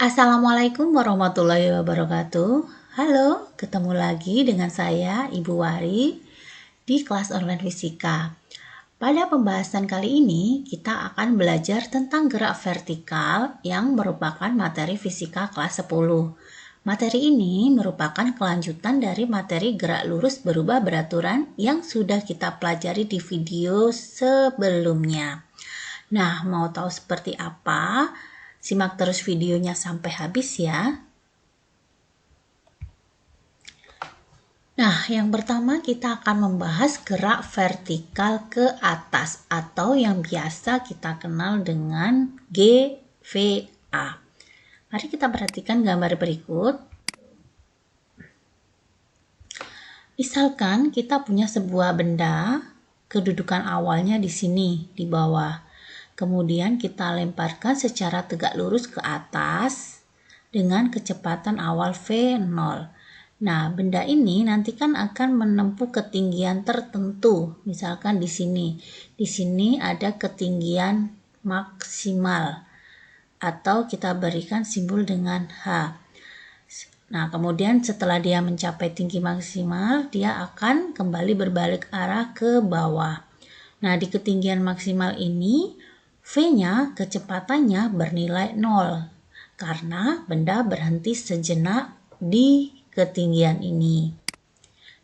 Assalamualaikum warahmatullahi wabarakatuh. Halo, ketemu lagi dengan saya Ibu Wari di kelas online fisika. Pada pembahasan kali ini kita akan belajar tentang gerak vertikal yang merupakan materi fisika kelas 10. Materi ini merupakan kelanjutan dari materi gerak lurus berubah beraturan yang sudah kita pelajari di video sebelumnya. Nah, mau tahu seperti apa? Simak terus videonya sampai habis ya. Nah, yang pertama kita akan membahas gerak vertikal ke atas atau yang biasa kita kenal dengan GVA. Mari kita perhatikan gambar berikut. Misalkan kita punya sebuah benda, kedudukan awalnya di sini, di bawah. Kemudian kita lemparkan secara tegak lurus ke atas dengan kecepatan awal V0. Nah, benda ini nanti kan akan menempuh ketinggian tertentu. Misalkan di sini. Di sini ada ketinggian maksimal atau kita berikan simbol dengan H. Nah, kemudian setelah dia mencapai tinggi maksimal, dia akan kembali berbalik arah ke bawah. Nah, di ketinggian maksimal ini, V-nya kecepatannya bernilai 0 karena benda berhenti sejenak di ketinggian ini.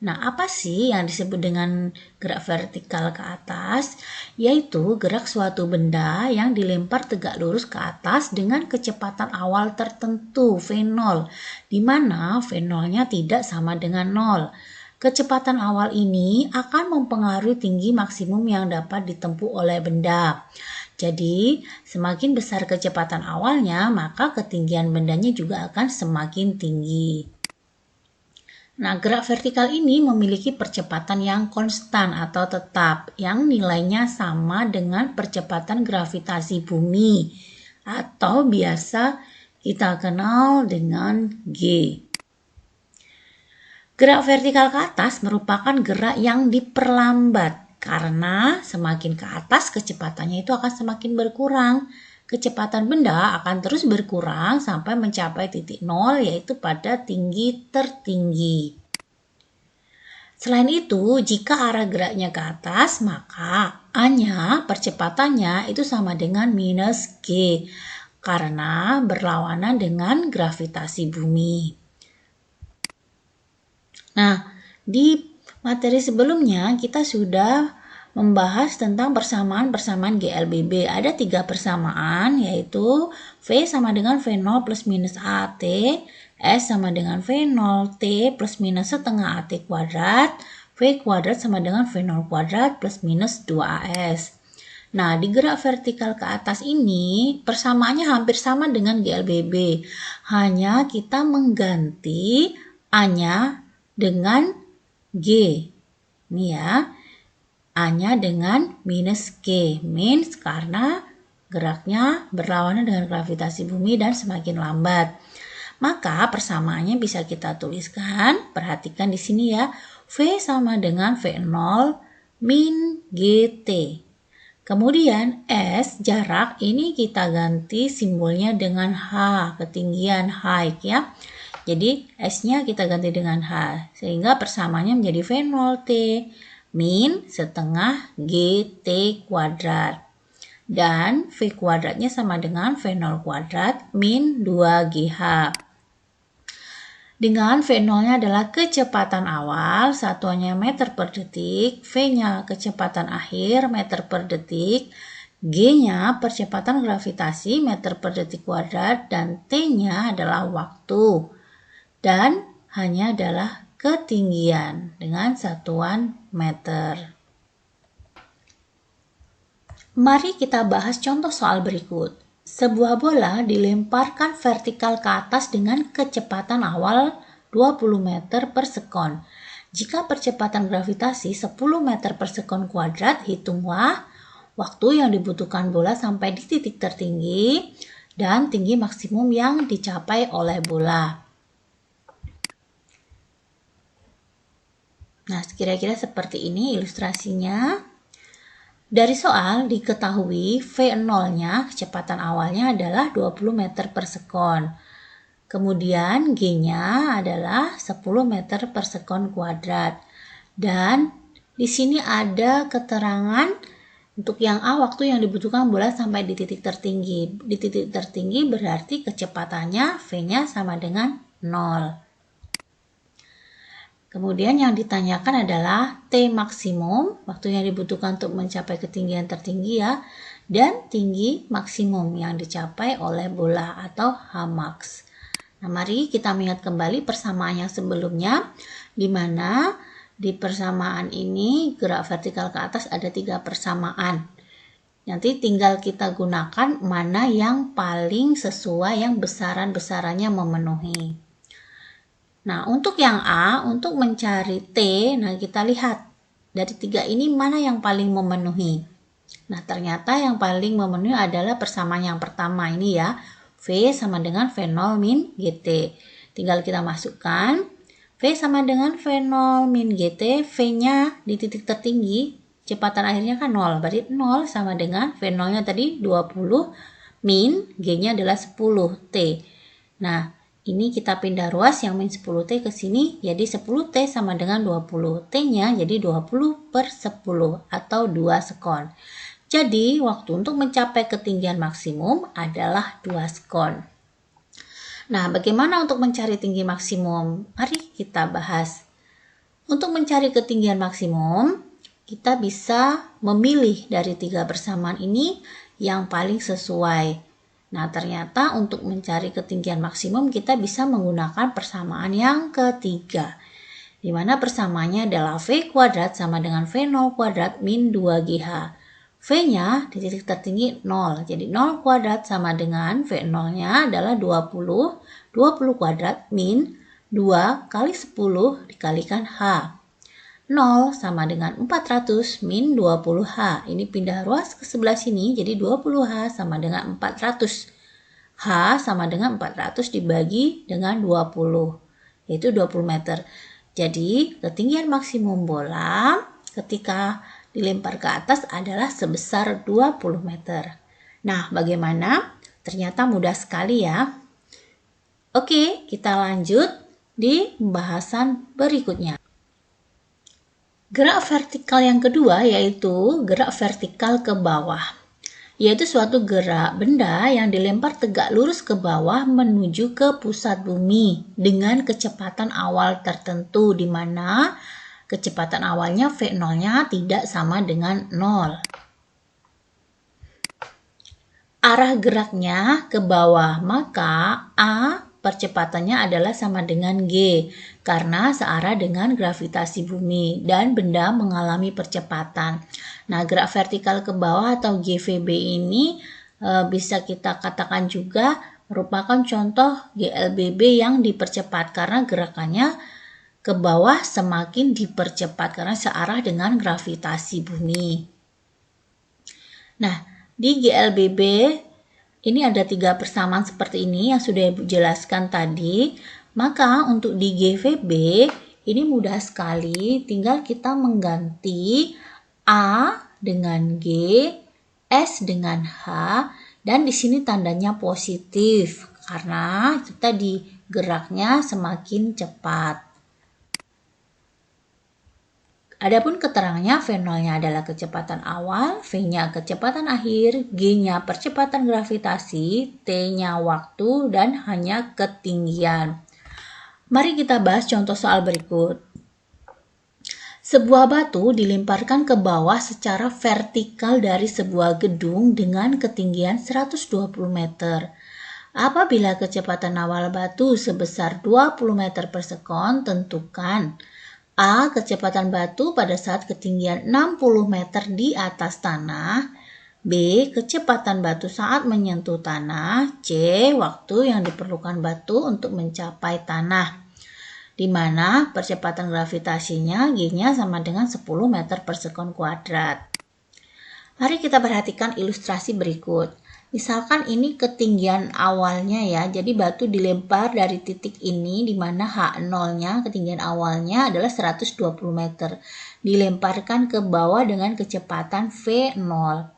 Nah, apa sih yang disebut dengan gerak vertikal ke atas? Yaitu gerak suatu benda yang dilempar tegak lurus ke atas dengan kecepatan awal tertentu V0, di mana V0-nya tidak sama dengan 0. Kecepatan awal ini akan mempengaruhi tinggi maksimum yang dapat ditempuh oleh benda. Jadi, semakin besar kecepatan awalnya, maka ketinggian bendanya juga akan semakin tinggi. Nah, gerak vertikal ini memiliki percepatan yang konstan atau tetap, yang nilainya sama dengan percepatan gravitasi bumi, atau biasa kita kenal dengan G. Gerak vertikal ke atas merupakan gerak yang diperlambat, karena semakin ke atas kecepatannya itu akan semakin berkurang. Kecepatan benda akan terus berkurang sampai mencapai titik nol, yaitu pada tinggi tertinggi. Selain itu, jika arah geraknya ke atas, maka A-nya, percepatannya itu sama dengan minus G, karena berlawanan dengan gravitasi bumi. Nah, di materi sebelumnya kita sudah membahas tentang persamaan GLBB. Ada 3 persamaan, yaitu V sama dengan V0 plus minus AT, S sama dengan V0 T plus minus setengah AT kuadrat, V kuadrat sama dengan V0 kuadrat plus minus 2AS. Nah, di gerak vertikal ke atas ini persamaannya hampir sama dengan GLBB. Hanya kita mengganti A-nya dengan G. Ini ya. A-nya dengan minus G. Means karena geraknya berlawanan dengan gravitasi bumi dan semakin lambat. Maka persamaannya bisa kita tuliskan. Perhatikan di sini ya. V sama dengan V0 min GT. Kemudian S, jarak, ini kita ganti simbolnya dengan H, ketinggian height ya. Jadi S-nya kita ganti dengan H, sehingga persamaannya menjadi V0T min setengah GT kuadrat. Dan V kuadratnya sama dengan V0 kuadrat min 2GH. Dengan V0-nya adalah kecepatan awal, satuannya meter per detik, V-nya kecepatan akhir meter per detik, G-nya percepatan gravitasi meter per detik kuadrat, dan T-nya adalah waktu. Dan hanya adalah ketinggian dengan satuan meter. Mari kita bahas contoh soal berikut. Sebuah bola dilemparkan vertikal ke atas dengan kecepatan awal 20 meter per sekon. Jika percepatan gravitasi 10 meter per sekon kuadrat, hitunglah waktu yang dibutuhkan bola sampai di titik tertinggi dan tinggi maksimum yang dicapai oleh bola. Nah, kira-kira seperti ini ilustrasinya. Dari soal diketahui V0-nya, kecepatan awalnya adalah 20 meter per sekon. Kemudian G-nya adalah 10 meter per sekon kuadrat. Dan di sini ada keterangan untuk yang A, waktu yang dibutuhkan bola sampai di titik tertinggi. Di titik tertinggi berarti kecepatannya V-nya sama dengan 0. Kemudian yang ditanyakan adalah T maksimum, waktu yang dibutuhkan untuk mencapai ketinggian tertinggi ya, dan tinggi maksimum yang dicapai oleh bola atau Hmax. Nah, mari kita mengingat kembali persamaan yang sebelumnya, di mana di persamaan ini gerak vertikal ke atas ada 3 persamaan. Nanti tinggal kita gunakan mana yang paling sesuai, yang besaran-besarannya memenuhi. Nah, untuk yang A, untuk mencari T, nah kita lihat dari 3 ini mana yang paling memenuhi. Nah, ternyata yang paling memenuhi adalah persamaan yang pertama ini ya, V sama dengan V0 min GT. Tinggal kita masukkan, V sama dengan V0 min GT, V-nya di titik tertinggi, kecepatan akhirnya kan 0, berarti 0 sama dengan V0-nya tadi 20 min, G-nya adalah 10 T. Nah, ini kita pindah ruas yang min 10T ke sini, jadi 10T sama dengan 20. T-nya jadi 20 per 10 atau 2 sekon. Jadi, waktu untuk mencapai ketinggian maksimum adalah 2 sekon. Nah, bagaimana untuk mencari tinggi maksimum? Mari kita bahas. Untuk mencari ketinggian maksimum, kita bisa memilih dari 3 persamaan ini yang paling sesuai. Nah, ternyata untuk mencari ketinggian maksimum kita bisa menggunakan persamaan yang ketiga, di mana persamaannya adalah V kuadrat sama dengan V0 kuadrat min 2GH. V-nya di titik tertinggi 0, jadi 0 kuadrat sama dengan V0-nya adalah 20 kuadrat min 2 kali 10 dikalikan H. 0 sama dengan 400 min 20H. Ini pindah ruas ke sebelah sini, jadi 20H sama dengan 400. H sama dengan 400 dibagi dengan 20, yaitu 20 meter. Jadi, ketinggian maksimum bola ketika dilempar ke atas adalah sebesar 20 meter. Nah, bagaimana? Ternyata mudah sekali ya. Oke, kita lanjut di pembahasan berikutnya. Gerak vertikal yang kedua yaitu gerak vertikal ke bawah, yaitu suatu gerak benda yang dilempar tegak lurus ke bawah menuju ke pusat bumi dengan kecepatan awal tertentu, di mana kecepatan awalnya V0-nya tidak sama dengan 0. Arah geraknya ke bawah, maka A percepatannya adalah sama dengan G karena searah dengan gravitasi bumi dan benda mengalami percepatan. Nah, gerak vertikal ke bawah atau GVB ini bisa kita katakan juga merupakan contoh GLBB yang dipercepat karena gerakannya ke bawah semakin dipercepat karena searah dengan gravitasi bumi. Nah, di GLBB ini ada 3 persamaan seperti ini yang sudah Ibu jelaskan tadi. Maka untuk di GVB ini mudah sekali, tinggal kita mengganti A dengan G, S dengan H, dan di sini tandanya positif karena itu tadi geraknya semakin cepat. Adapun keterangannya, V0-nya adalah kecepatan awal, V-nya kecepatan akhir, G-nya percepatan gravitasi, T-nya waktu, dan H-nya ketinggian. Mari kita bahas contoh soal berikut. Sebuah batu dilemparkan ke bawah secara vertikal dari sebuah gedung dengan ketinggian 120 meter. Apabila kecepatan awal batu sebesar 20 meter per sekon, tentukan A. Kecepatan batu pada saat ketinggian 60 meter di atas tanah. B. Kecepatan batu saat menyentuh tanah. C. Waktu yang diperlukan batu untuk mencapai tanah, di mana percepatan gravitasinya G-nya sama dengan 10 meter per sekon kuadrat. Mari kita perhatikan ilustrasi berikut. Misalkan ini ketinggian awalnya ya, jadi batu dilempar dari titik ini di mana H0-nya, ketinggian awalnya adalah 120 meter. Dilemparkan ke bawah dengan kecepatan V0.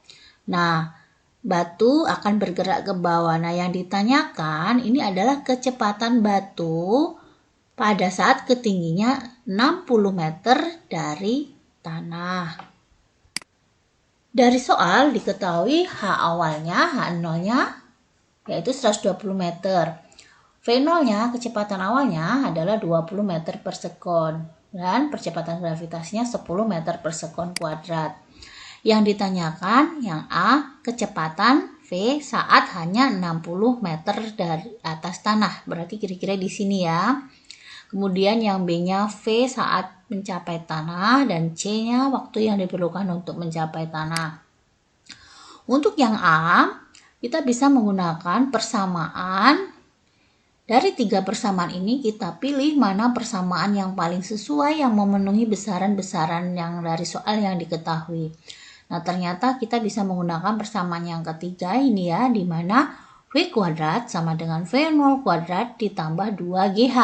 Nah, batu akan bergerak ke bawah. Nah, yang ditanyakan ini adalah kecepatan batu pada saat ketingginya 60 meter dari tanah. Dari soal diketahui H awalnya, H0-nya yaitu 120 meter. V0-nya, kecepatan awalnya adalah 20 meter per sekon. Dan percepatan gravitasinya 10 meter per sekon kuadrat. Yang ditanyakan yang A, kecepatan V saat hanya 60 meter dari atas tanah. Berarti kira-kira di sini ya. Kemudian yang B-nya V saat mencapai tanah dan C-nya waktu yang diperlukan untuk mencapai tanah. Untuk yang A, kita bisa menggunakan persamaan. Dari 3 persamaan ini kita pilih mana persamaan yang paling sesuai yang memenuhi besaran-besaran yang dari soal yang diketahui. Nah, ternyata kita bisa menggunakan persamaan yang ketiga ini ya, di mana V kuadrat sama dengan V0 kuadrat ditambah 2GH.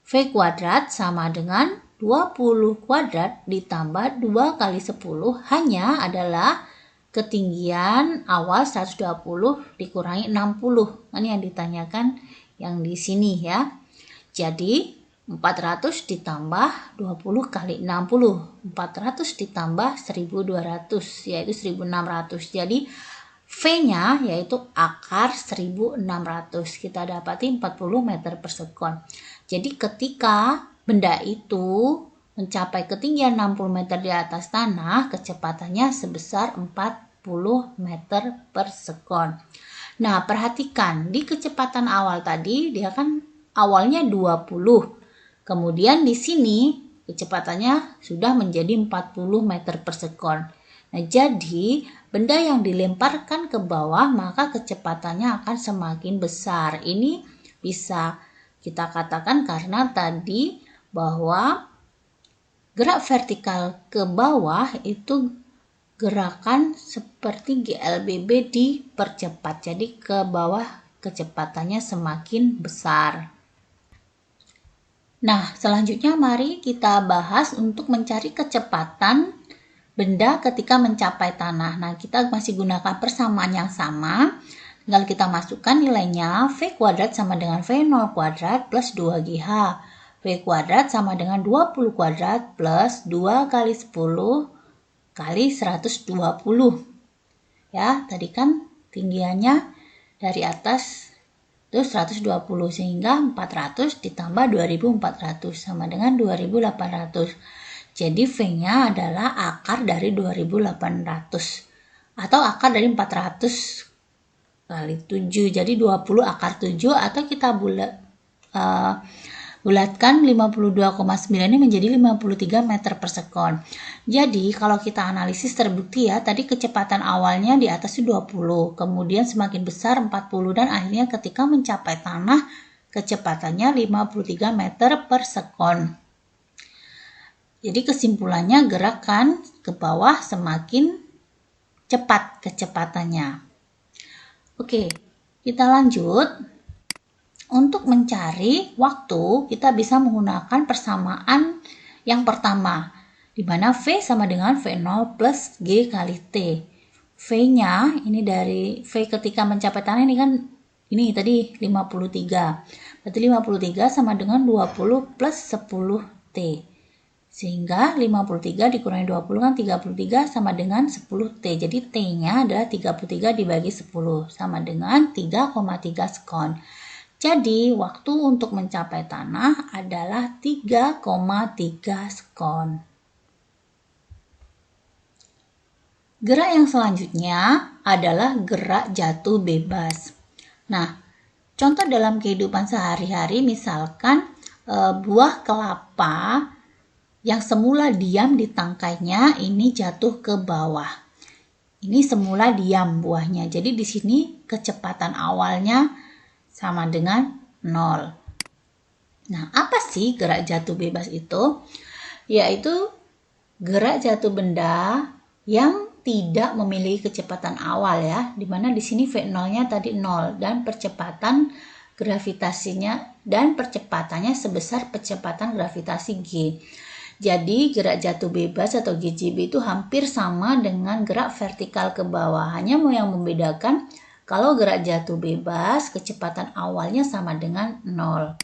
V kuadrat sama dengan 20 kuadrat ditambah 2 kali 10 hanya adalah ketinggian awal 120 dikurangi 60. Ini yang ditanyakan yang di sini ya. Jadi 400 ditambah 20 kali 60. 400 ditambah 1200 yaitu 1600. Jadi V-nya yaitu akar 1600. Kita dapati 40 meter per sekon. Jadi ketika benda itu mencapai ketinggian 60 meter di atas tanah, kecepatannya sebesar 40 meter per sekon. Nah, perhatikan di kecepatan awal tadi dia kan awalnya 20. Kemudian di sini kecepatannya sudah menjadi 40 meter per sekon. Nah, jadi benda yang dilemparkan ke bawah maka kecepatannya akan semakin besar. Ini bisa kita katakan karena tadi bahwa gerak vertikal ke bawah itu gerakan seperti GLBB dipercepat. Jadi ke bawah kecepatannya semakin besar. Nah, selanjutnya mari kita bahas untuk mencari kecepatan benda ketika mencapai tanah. Nah, kita masih gunakan persamaan yang sama. Tinggal kita masukkan nilainya, V kuadrat sama dengan V0 kuadrat plus 2GH. V kuadrat sama dengan 20 kuadrat plus 2 kali 10 kali 120. Ya, tadi kan tinggiannya dari atas itu 120 sehingga 400 ditambah 2400 sama dengan 2800. Jadi V-nya adalah akar dari 2800 atau akar dari 400 kali 7, jadi 20 akar 7 atau kita bulatkan 52,9 ini menjadi 53 meter per sekon. Jadi kalau kita analisis terbukti ya, tadi kecepatan awalnya di atas 20, kemudian semakin besar 40 dan akhirnya ketika mencapai tanah kecepatannya 53 meter per sekon. Jadi kesimpulannya gerakan ke bawah semakin cepat kecepatannya. Oke, kita lanjut. Untuk mencari waktu, kita bisa menggunakan persamaan yang pertama, di mana V sama dengan V0 plus G kali T. V-nya, ini dari V ketika mencapai tanah ini kan, ini tadi 53. Berarti 53 sama dengan 20 plus 10T. Sehingga 53 dikurangi 20 kan 33 sama dengan 10T. Jadi T-nya adalah 33 dibagi 10 sama dengan 3,3 sekon. Jadi waktu untuk mencapai tanah adalah 3,3 sekon. Gerak yang selanjutnya adalah gerak jatuh bebas. Nah, contoh dalam kehidupan sehari-hari misalkan buah kelapa yang semula diam di tangkainya ini jatuh ke bawah. Ini semula diam buahnya. Jadi di sini kecepatan awalnya sama dengan 0. Nah, apa sih gerak jatuh bebas itu? Yaitu gerak jatuh benda yang tidak memiliki kecepatan awal ya, dimana di sini V0-nya tadi 0 dan percepatan gravitasinya dan percepatannya sebesar percepatan gravitasi G. Jadi gerak jatuh bebas atau GJB itu hampir sama dengan gerak vertikal ke bawah. Hanya yang membedakan kalau gerak jatuh bebas kecepatan awalnya sama dengan 0.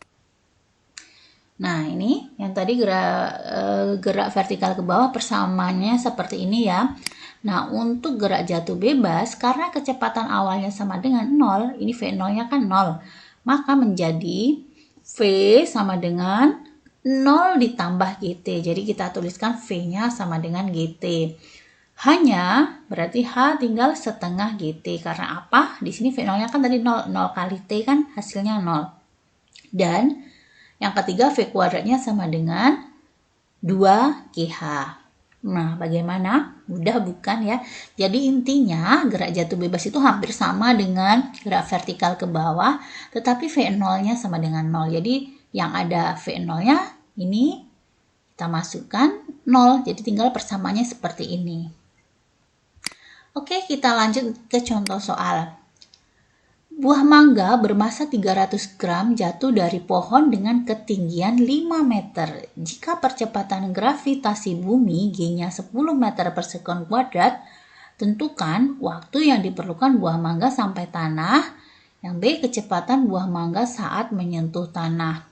Nah, ini yang tadi gerak vertikal ke bawah persamaannya seperti ini ya. Nah, untuk gerak jatuh bebas, karena kecepatan awalnya sama dengan 0, ini V0-nya kan 0, maka menjadi V sama dengan 0 ditambah GT. Jadi kita tuliskan V-nya sama dengan GT. Hanya berarti H tinggal setengah GT. Karena apa? Di sini V0-nya kan tadi 0. 0 kali T kan hasilnya 0. Dan yang ketiga V kuadratnya sama dengan 2GH. Nah, bagaimana? Mudah bukan ya? Jadi intinya gerak jatuh bebas itu hampir sama dengan gerak vertikal ke bawah, tetapi V0-nya sama dengan 0. Jadi yang ada V0-nya ini kita masukkan 0. Jadi tinggal persamaannya seperti ini. Oke, kita lanjut ke contoh soal. Buah mangga bermasa 300 gram jatuh dari pohon dengan ketinggian 5 meter. Jika percepatan gravitasi bumi G-nya 10 meter per sekon kuadrat, tentukan waktu yang diperlukan buah mangga sampai tanah. Yang B, kecepatan buah mangga saat menyentuh tanah.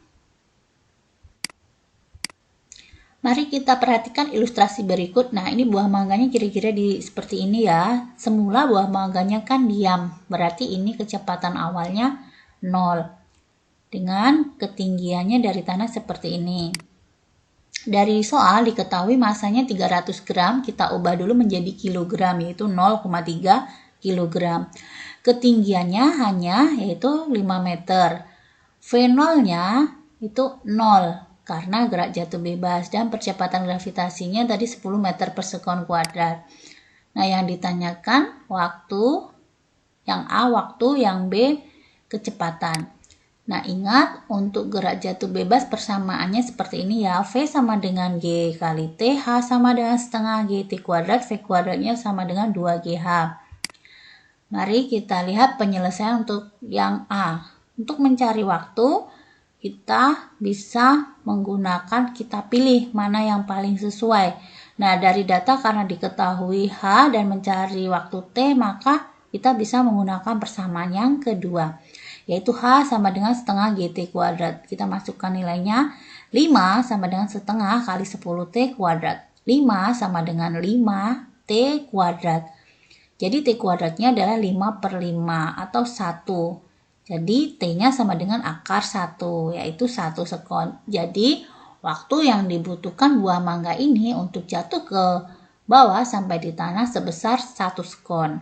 Mari kita perhatikan ilustrasi berikut. Nah, ini buah mangganya kira-kira seperti ini ya. Semula buah mangganya kan diam, berarti ini kecepatan awalnya 0. Dengan ketinggiannya dari tanah seperti ini. Dari soal diketahui masanya 300 gram, kita ubah dulu menjadi kilogram, yaitu 0,3 kilogram. Ketinggiannya hanya yaitu 5 meter. V0-nya itu 0. Karena gerak jatuh bebas dan percepatan gravitasinya tadi 10 meter per sekon kuadrat. Nah, yang ditanyakan waktu, yang A waktu, yang B kecepatan. Nah, ingat untuk gerak jatuh bebas persamaannya seperti ini ya. V sama dengan G kali T, H sama dengan setengah GT kuadrat, V kuadratnya sama dengan 2GH. Mari kita lihat penyelesaian untuk yang A. Untuk mencari waktu, kita bisa menggunakan, kita pilih mana yang paling sesuai. Nah, dari data karena diketahui H dan mencari waktu T, maka kita bisa menggunakan persamaan yang kedua, yaitu H sama dengan setengah GT kuadrat. Kita masukkan nilainya, 5 sama dengan setengah kali 10T kuadrat. 5 sama dengan 5T kuadrat. Jadi T kuadratnya adalah 5 per 5 atau 1. Jadi T-nya sama dengan akar 1, yaitu 1 sekon. Jadi waktu yang dibutuhkan buah mangga ini untuk jatuh ke bawah sampai di tanah sebesar 1 sekon.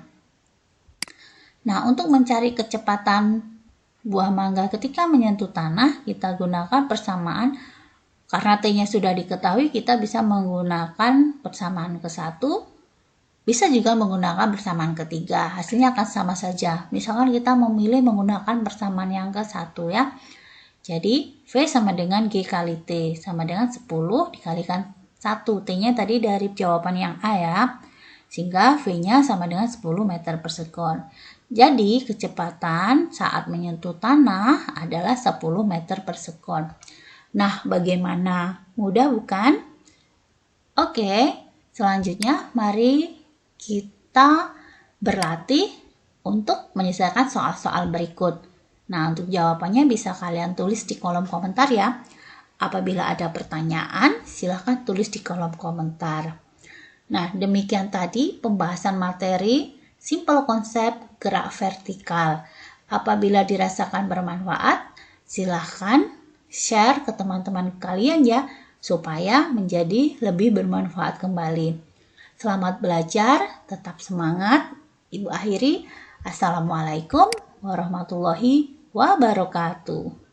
Nah, untuk mencari kecepatan buah mangga ketika menyentuh tanah, kita gunakan persamaan. Karena T-nya sudah diketahui, kita bisa menggunakan persamaan ke-1. Bisa juga menggunakan persamaan ketiga, hasilnya akan sama saja. Misalkan kita memilih menggunakan persamaan yang ke-1 ya. Jadi V sama dengan G kali T, sama dengan 10 dikalikan 1. T-nya tadi dari jawaban yang A ya. Sehingga V-nya sama dengan 10 meter per sekon. Jadi kecepatan saat menyentuh tanah adalah 10 meter per sekon. Nah, bagaimana? Mudah bukan? Oke, selanjutnya mari kita berlatih untuk menyelesaikan soal-soal berikut. Nah, untuk jawabannya bisa kalian tulis di kolom komentar ya. Apabila ada pertanyaan, silahkan tulis di kolom komentar. Nah, demikian tadi pembahasan materi simple konsep gerak vertikal. Apabila dirasakan bermanfaat, silahkan share ke teman-teman kalian ya, supaya menjadi lebih bermanfaat kembali. Selamat belajar, tetap semangat. Ibu akhiri, Assalamualaikum warahmatullahi wabarakatuh.